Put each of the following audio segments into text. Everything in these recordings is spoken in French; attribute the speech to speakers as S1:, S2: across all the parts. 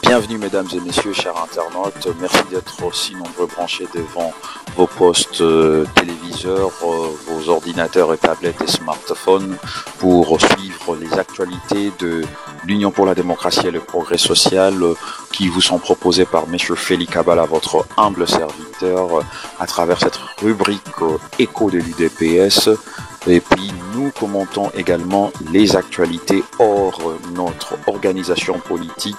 S1: Bienvenue mesdames et messieurs, chers internautes, merci d'être aussi nombreux branchés devant vos postes téléviseurs, vos ordinateurs et tablettes et smartphones pour suivre les actualités de l'Union pour la démocratie et le progrès social qui vous sont proposées par M. Félix Kabala, votre humble serviteur, à travers cette rubrique Écho de l'UDPS. Et puis nous commentons également les actualités hors notre organisation politique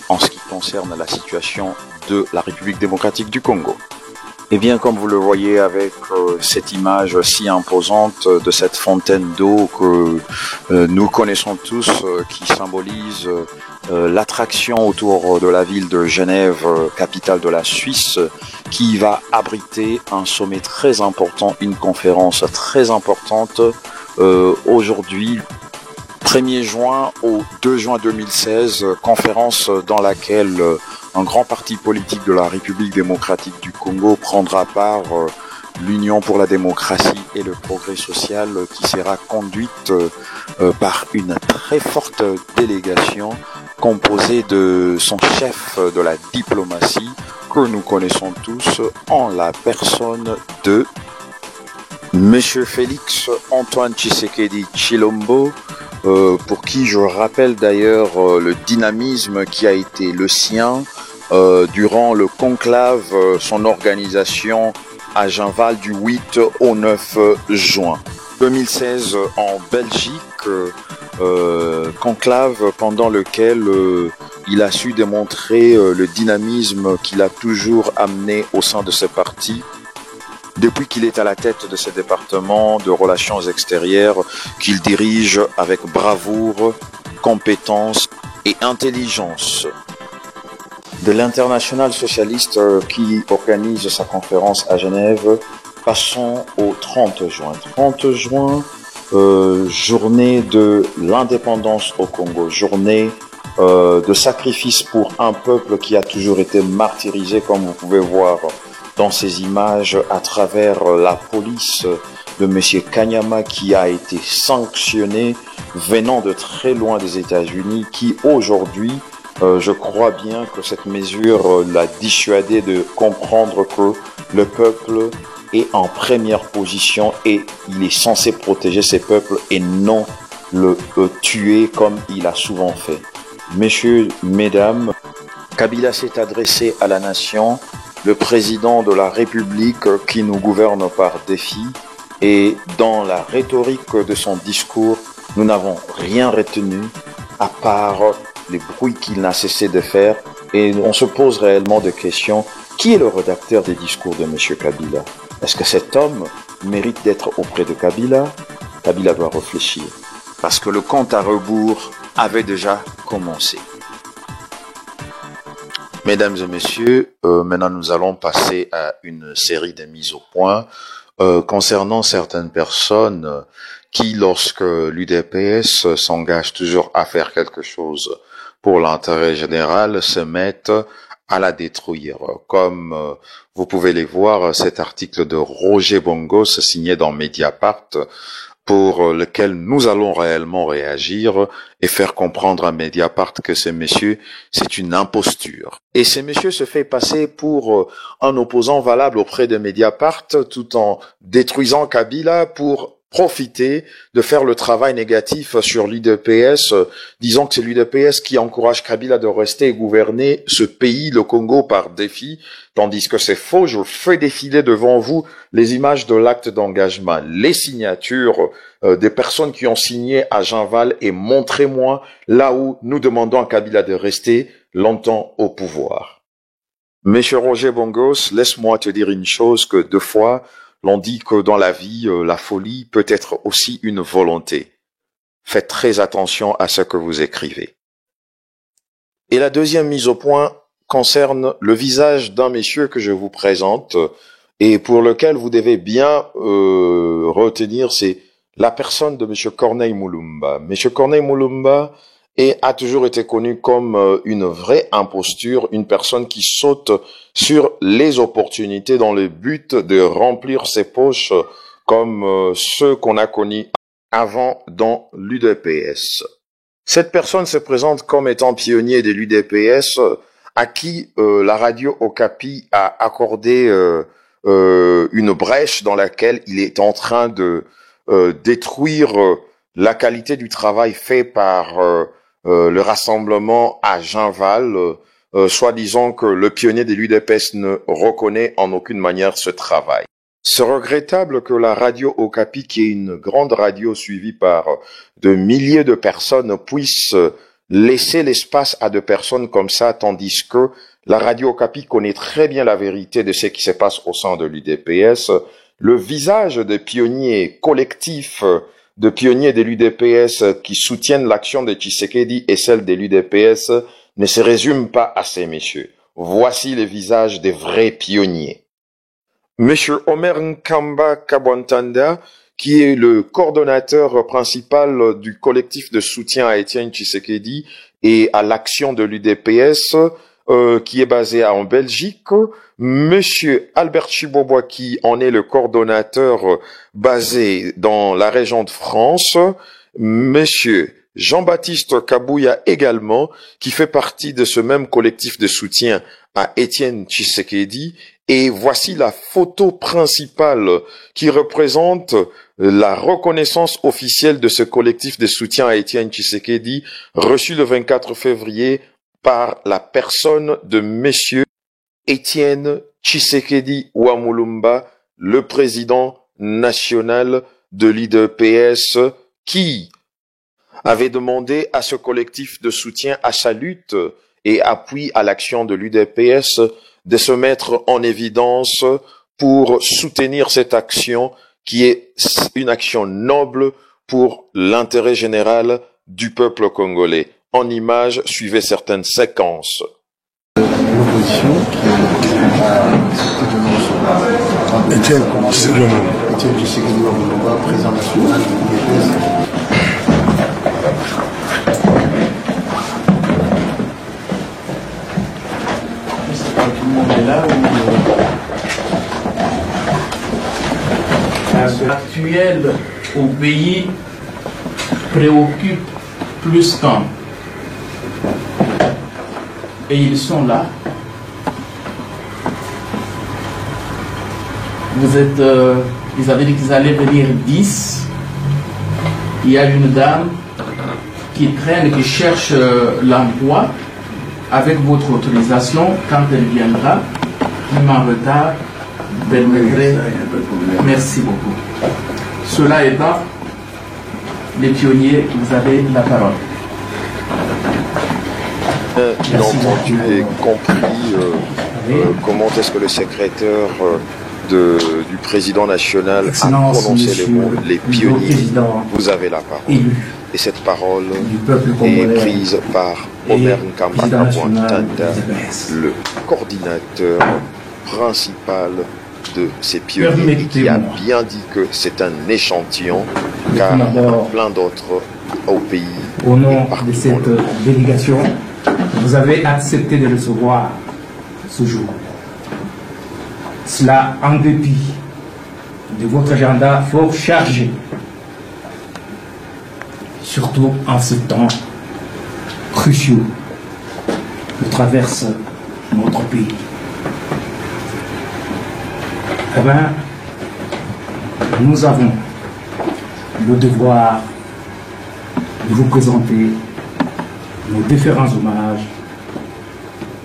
S1: en ce qui concerne la situation de la République démocratique du Congo. Et bien, comme vous le voyez avec cette image si imposante de cette fontaine d'eau que nous connaissons tous, qui symbolise l'attraction autour de la ville de Genève, capitale de la Suisse, qui va abriter un sommet très important, une conférence très importante aujourd'hui, 1er juin au 2 juin 2016, conférence dans laquelle un grand parti politique de la République démocratique du Congo prendra part, l'Union pour la démocratie et le progrès social, qui sera conduite par une très forte délégation composée de son chef de la diplomatie, que nous connaissons tous en la personne de Monsieur Félix Antoine Tshisekedi Tshilombo, pour qui je rappelle d'ailleurs le dynamisme qui a été le sien durant le conclave, son organisation à Genval du 8 au 9 juin 2016 en Belgique, conclave pendant lequel il a su démontrer le dynamisme qu'il a toujours amené au sein de ce parti depuis qu'il est à la tête de ce département de relations extérieures qu'il dirige avec bravoure, compétence et intelligence. De l'Internationale socialiste qui organise sa conférence à Genève, passons au 30 juin. 30 juin, journée de l'indépendance au Congo, journée de sacrifice pour un peuple qui a toujours été martyrisé, comme vous pouvez voir dans ces images à travers la police de M. Kanyama, qui a été sanctionné venant de très loin des États-Unis, qui aujourd'hui, je crois bien que cette mesure l'a dissuadé de comprendre que le peuple est en première position et il est censé protéger ses peuples et non le tuer comme il a souvent fait. Messieurs, mesdames, Kabila s'est adressé à la nation, le président de la République qui nous gouverne par défi, et dans la rhétorique de son discours, nous n'avons rien retenu à part les bruits qu'il n'a cessé de faire, et on se pose réellement des questions. Qui est le rédacteur des discours de M. Kabila? Est-ce que cet homme mérite d'être auprès de Kabila? Kabila doit réfléchir, parce que le compte à rebours avait déjà commencé. Mesdames et messieurs, maintenant nous allons passer à une série de mises au point concernant certaines personnes qui, lorsque l'UDPS s'engage toujours à faire quelque chose pour l'intérêt général, se mettent à la détruire. Comme vous pouvez les voir, cet article de Roger Bongos signé dans Mediapart, pour lequel nous allons réellement réagir et faire comprendre à Mediapart que ce monsieur, c'est une imposture. Et ce monsieur se fait passer pour un opposant valable auprès de Mediapart tout en détruisant Kabila pour profiter de faire le travail négatif sur l'UDPS, disant que c'est l'UDPS qui encourage Kabila de rester et gouverner ce pays, le Congo, par défi, tandis que c'est faux. Je fais défiler devant vous les images de l'acte d'engagement, les signatures des personnes qui ont signé à Genval, et montrez-moi là où nous demandons à Kabila de rester longtemps au pouvoir. Monsieur Roger Bongos, laisse-moi te dire une chose, que deux fois, l'on dit que dans la vie, la folie peut être aussi une volonté. Faites très attention à ce que vous écrivez. Et la deuxième mise au point concerne le visage d'un monsieur que je vous présente et pour lequel vous devez bien retenir, c'est la personne de monsieur Corneille Moulumba. Monsieur Corneille Moulumba a toujours été connu comme une vraie imposture, une personne qui saute sur les opportunités dans le but de remplir ses poches comme ceux qu'on a connus avant dans l'UDPS.
S2: Cette personne se présente comme étant pionnier de l'UDPS à qui la radio Okapi a accordé une brèche dans laquelle il est en train de détruire la qualité du travail fait par le rassemblement à Jean-Val, soi-disant que le pionnier de l'UDPS ne reconnaît en aucune manière ce travail. C'est regrettable que la radio Okapi, qui est une grande radio suivie par de milliers de personnes, puisse laisser l'espace à de personnes comme ça, tandis que la radio Okapi connaît très bien la vérité de ce qui se passe au sein de l'UDPS. Le visage des pionniers collectifs, de pionniers de l'UDPS qui soutiennent l'action de Tshisekedi et celle de l'UDPS ne se résume pas à ces messieurs. Voici le visage des vrais pionniers. Monsieur Omer Nkamba Kabwantanda, qui est le coordonnateur principal du collectif de soutien à Étienne Tshisekedi et à l'action de l'UDPS, qui est basé en Belgique. Monsieur Albert Chibobois, qui en est le coordonnateur basé dans la région de France. Monsieur Jean-Baptiste Kabouya également, qui fait partie de ce même collectif de soutien à Étienne Tshisekedi. Et voici la photo principale qui représente la reconnaissance officielle de ce collectif de soutien à Étienne Tshisekedi, reçu le 24 février par la personne de Monsieur Étienne Tshisekedi Ouamulumba, le président national de l'UDPS, qui avait demandé à ce collectif de soutien à sa lutte et appui à l'action de l'UDPS de se mettre en évidence pour soutenir cette action qui est une action noble pour l'intérêt général du peuple congolais. En images, suivez certaines séquences.
S3: L'opposition qui a accepté de nous recevoir. Étienne Tshisekedi Ouamulumba, président national de l'UDPS.
S4: Actuel au pays préoccupe plus qu'un. Et ils sont là. Vous êtes, ils avaient dit qu'ils allaient venir 10. Il y a une dame qui traîne, qui cherche l'emploi. Avec votre autorisation, quand elle viendra, même en retard, merci beaucoup. Cela étant, les pionniers, vous avez la parole.
S2: Entendu et compris comment est-ce que le secrétaire du président national a prononcé les mots, les pionniers. Vous avez la parole. Et cette parole est prise par Omer Nkamba Kabwantanda, le coordinateur principal de ces pionniers, et qui a bien dit que c'est un échantillon, car il y en a plein d'autres au pays.
S5: Au nom de cette délégation, vous avez accepté de recevoir ce jour. Cela en dépit de votre agenda fort chargé, surtout en ce temps cruciaux que traverse notre pays. Eh bien, nous avons le devoir de vous présenter nos différents hommages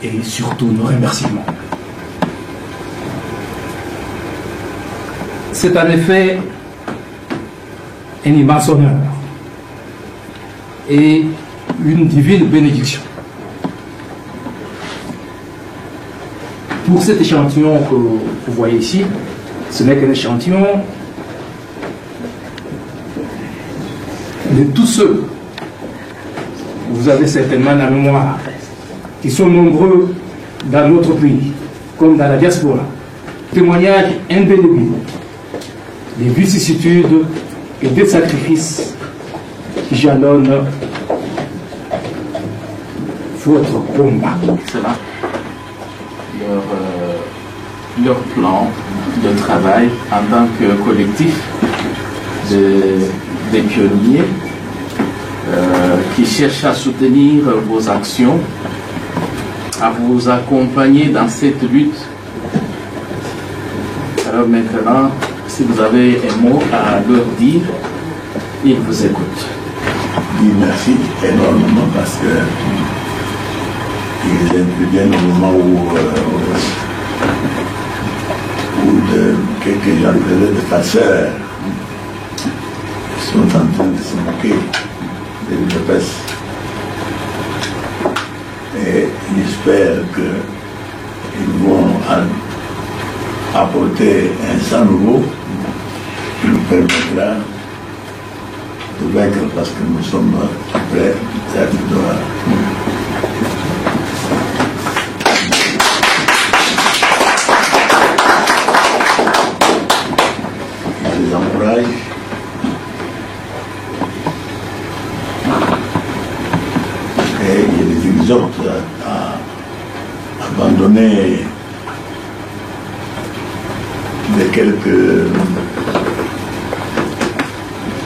S5: et surtout nos remerciements. C'est en effet un immense honneur et une divine bénédiction. Pour cet échantillon que vous voyez ici, ce n'est qu'un échantillon de tous ceux, vous avez certainement la mémoire, qui sont nombreux dans notre pays, comme dans la diaspora. Témoignage indélébile des vicissitudes et des sacrifices qui jalonnent votre combat.
S4: C'est là leur plan de travail en tant que collectif des pionniers qui cherche à soutenir vos actions, à vous accompagner dans cette lutte. Alors maintenant, si vous avez un mot à leur dire, ils vous écoutent.
S6: Oui, merci énormément parce que ils interviennent au moment où quelques gens de farceurs sont en train de se moquer de l'UDPS. Et j'espère qu'ils vont apporter un sang nouveau qui nous permettra de vaincre parce que nous sommes prêts à être dehors. Je les encourage et je les exhorte à abandonner quelques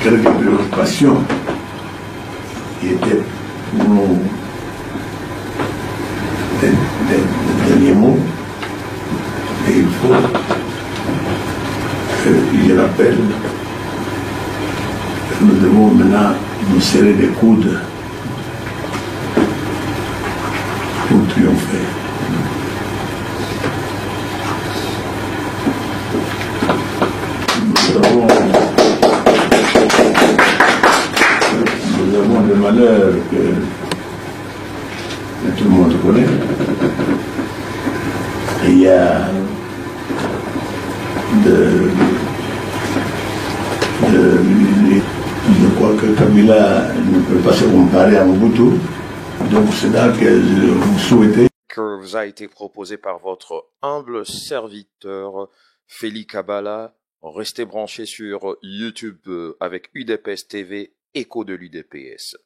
S6: préoccupations qui étaient pour nous des derniers mots. Et il faut que je rappelle que nous devons maintenant nous serrer les coudes pour triompher. Nous avons le malheur que tout le monde connaît. Et il y a je crois que Kabila ne peut pas se comparer à Mobutu. Donc c'est là que je vous souhaitais.
S2: Que vous a été proposé par votre humble serviteur Félix Kabala. Restez branchés sur YouTube avec UDPS TV, écho de l'UDPS.